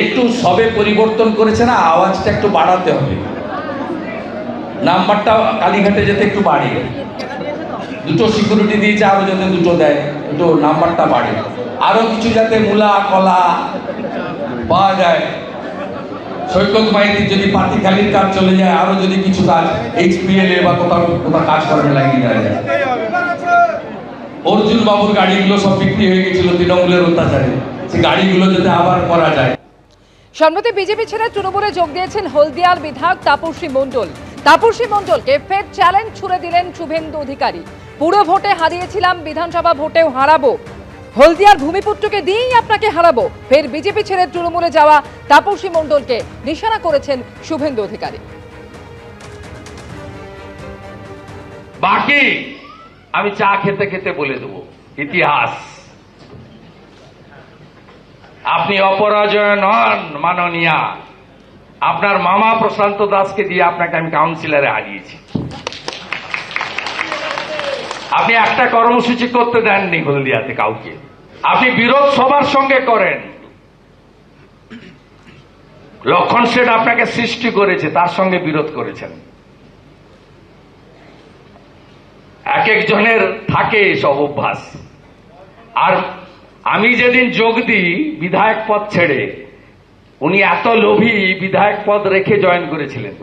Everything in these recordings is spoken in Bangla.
একটু সবে পরিবর্তন করেছে না, আওয়াজটা একটু বাড়াতে হবে, নাম্বারটা কালীঘাটে যেতে একটু বাড়ে, দুটো সিকিউরিটি দিয়েছে, আরো যাতে দুটো দেয়, একটু নাম্বারটা বাড়ে, আরো কিছু যাতে মূলা কলা পাওয়া যায়। সৈকত মাইতির যদি পাতিখালির কাজ চলে যায়, আরো যদি কিছু কাজ HPL বা কোথাও কোথাও কাজ করানো লাগিয়ে যায়। অর্জুন বাবুর গাড়িগুলো সব বিক্রি হয়ে গেছিল তৃণমূলের অত্যাচারে, সে গাড়িগুলো যাতে আবার করা যায়। সম্প্রতি বিজেপি ছেড়ে তৃণমূলে যোগ দিয়েছেন হলদিয়ার বিধায়ক তাপসী মণ্ডল। তাপসী মণ্ডলকে ফের চ্যালেঞ্জ ছুড়ে দিলেন শুভেন্দু অধিকারী। পুরো ভোটে হারিয়েছিলাম, বিধানসভা ভোটেও হারাবো, হলদিয়ার ভূমিপুত্রকে দিয়েই আপনাকে হারাবো। ফের বিজেপি ছেড়ে তৃণমূলে যাওয়া তাপসী মণ্ডলকে নিশানা করেছেন শুভেন্দু অধিকারী। বাকি আমি চা খেতে খেতে বলে দেবো ইতিহাস। আপনি অপরাজয় নন মাননীয়া, আপনার মামা প্রশান্ত দাসকে দিয়ে আপনাকে আমি কাউন্সিলরে হারিয়েছি। আপনি একটা কর্মসূচি করতে দেননি হলদিয়াতে কাউকে, আপনি বিরোধ সবার সঙ্গে করেন। লক্ষণ শেঠ আপনাকে সৃষ্টি করেছে, তার সঙ্গে বিরোধ করেছেন। এক একজনের থাকে সব অভ্যাস। আর আমি যেদিন যোগ দিই বিধায়ক পদ ছেড়ে, উনি এত লোভী বিধায়ক পদ রেখে জয়েন করেছিলেন।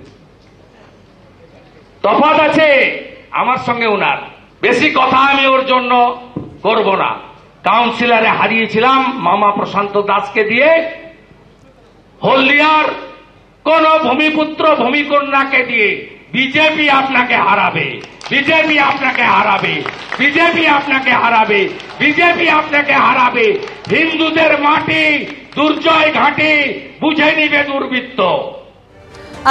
তফাৎ আছে আমার সঙ্গে উনার, বেশি কথা আমি ওর জন্য করব না। কাউন্সিলরে হারিয়েছিলাম মামা প্রশান্ত দাসকে দিয়ে। হলদিয়ার কোন ভূমিপুত্র ভূমিকন্যাকে দিয়ে বিজেপি আপনাকে হারাবে, বিজেপি আপনাকে হারাবে, বিজেপি আপনাকে হারাবে, বিজেপি আপনাকে হারাবে। হিন্দুদের মাটি দুর্জয় ঘাটে বুঝে নিবে দুর্বৃত্ত।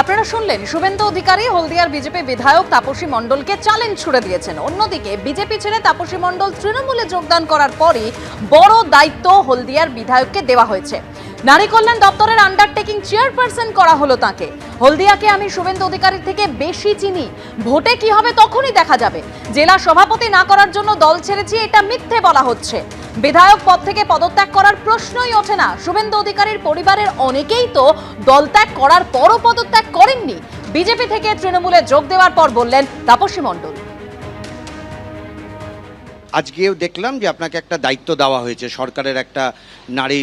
আপনারা শুনলেন শুভেন্দু অধিকারী হলদিয়ার বিজেপি বিধায়ক তাপসী মণ্ডলকে চ্যালেঞ্জ ছুড়ে দিয়েছেন। অন্যদিকে বিজেপি ছেড়ে তাপসী মণ্ডল তৃণমূলে যোগদান করার পরই বড় দায়িত্ব হলদিয়ার বিধায়ককে দেওয়া হয়েছে। নারী কল্যাণ দপ্তরের আন্ডারটেকিং চেয়ারপারসন করা হলো তাকে। হলদিয়াকে আমি শুভেন্দু অধিকারীর থেকে বেশি চিনি, ভোটে কি হবে তখনই দেখা যাবে। জেলা সভাপতি না করার জন্য দল ছেড়েছি, এটা মিথ্যে বলা হচ্ছে। বিধায়ক পদ থেকে পদত্যাগ করার প্রশ্নই ওঠে না। শুভেন্দু অধিকারীর পরিবারের অনেকেই তো দল ত্যাগ করার পরও পদত্যাগ করেননি। বিজেপি থেকে তৃণমূলে যোগ দেওয়ার পর বললেন তাপসী মণ্ডল। আজকেও দেখলাম যে আপনাকে একটা দায়িত্ব দেওয়া হয়েছে, সরকারের একটা নারী।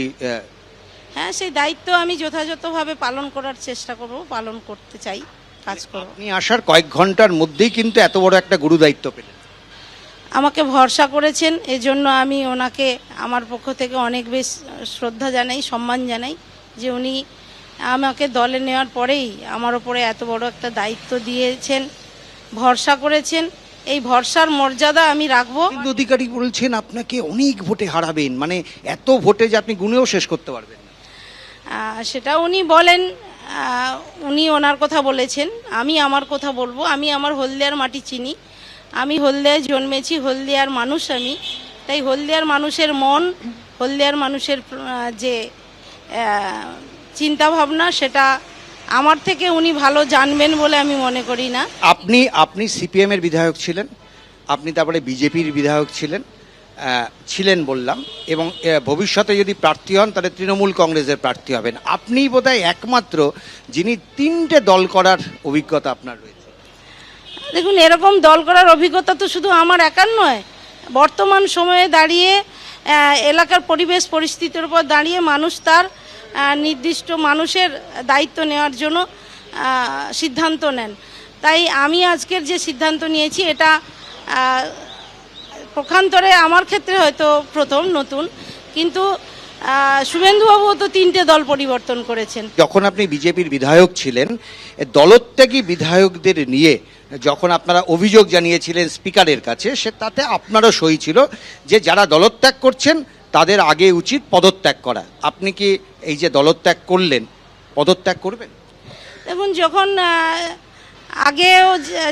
হ্যাঁ, সেই দায়িত্ব আমি যথাযথভাবে পালন করার চেষ্টা করব, পালন করতে চাই, কাজ করব। আপনি আসার কয়েক ঘন্টার মধ্যেই কিন্তু এত বড় একটা গুরু দায়িত্ব পেলেন। আমাকে ভরসা করেছেন, এজন্য আমি ওনাকে আমার পক্ষ থেকে অনেক বেশ শ্রদ্ধা জানাই, সম্মান জানাই যে উনি আমাকে দলে নেওয়ার পরেই আমার ওপরে এত বড় একটা দায়িত্ব দিয়েছেন, ভরসা করেছেন। এই ভরসার মর্যাদা আমি রাখবো। শুভেন্দু অধিকারী বলছেন আপনাকে অনেক ভোটে হারাবেন, মানে এত ভোটে যে আপনি গুনেও শেষ করতে পারবেন। সেটা উনি বলেন, উনি ওনার কথা বলেছেন, আমি আমার কথা বলবো। আমি আমার হলদিয়ার মাটি চিনি, আমি হলদিয়ায় জন্মেছি, হলদিয়ার মানুষ আমি। তাই হলদিয়ার মানুষের মন, হলদিয়ার মানুষের যে চিন্তাভাবনা, সেটা আমার থেকে উনি ভালো জানবেন বলে আমি মনে করি না। আপনি CPM এর বিধায়ক ছিলেন, আপনি তারপরে বিজেপির বিধায়ক ছিলেন বললাম, এবং ভবিষ্যতে যদি প্রার্থী হন তাহলে তৃণমূল কংগ্রেসের প্রার্থী হবেন। আপনি বোধহয় একমাত্র যিনি 3টে দল করার অভিজ্ঞতা আপনার রয়েছে। দেখুন, এরকম দল করার অভিজ্ঞতা তো শুধু আমার একার নয়। বর্তমান সময়ে দাঁড়িয়ে এলাকার পরিবেশ পরিস্থিতির উপর দাঁড়িয়ে মানুষ তার নির্দিষ্ট মানুষের দায়িত্ব নেওয়ার জন্য সিদ্ধান্ত নেন। তাই আমি আজকের যে সিদ্ধান্ত নিয়েছি, এটা পক্ষান্তরে আমার ক্ষেত্রে হয়তো প্রথম, নতুন, কিন্তু শুভেন্দুবাবুও তো 3টে দল পরিবর্তন করেছেন। যখন আপনি বিজেপির বিধায়ক ছিলেন, দলত্যাগী বিধায়কদের নিয়ে যখন আপনারা অভিযোগ জানিয়েছিলেন স্পিকারের কাছে, তাতে আপনারও সই ছিল যে যারা দলত্যাগ করছেন তাদের আগে উচিত পদত্যাগ করা। আপনি কি এই যে দলত্যাগ করলেন, পদত্যাগ করবেন? দেখুন, যখন আগেও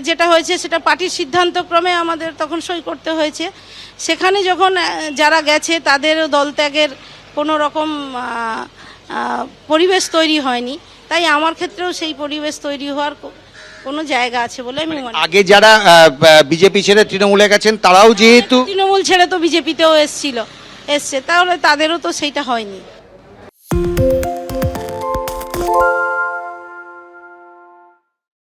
যেটা হয়েছে সেটা পার্টির সিদ্ধান্তক্রমে আমাদের তখন সই করতে হয়েছে। সেখানে যখন যারা গেছে তাদেরও দলত্যাগের কোনো রকম পরিবেশ তৈরি হয়নি। তাই আমার ক্ষেত্রেও সেই পরিবেশ তৈরি হওয়ার কোনো জায়গা আছে বলে আমি মনে করি। আগে যারা বিজেপি ছেড়ে তৃণমূলে গেছেন তারাও যেহেতু তৃণমূল ছেড়ে তো বিজেপিতেও এসছে, তাহলে তাদেরও তো সেইটা হয়নি।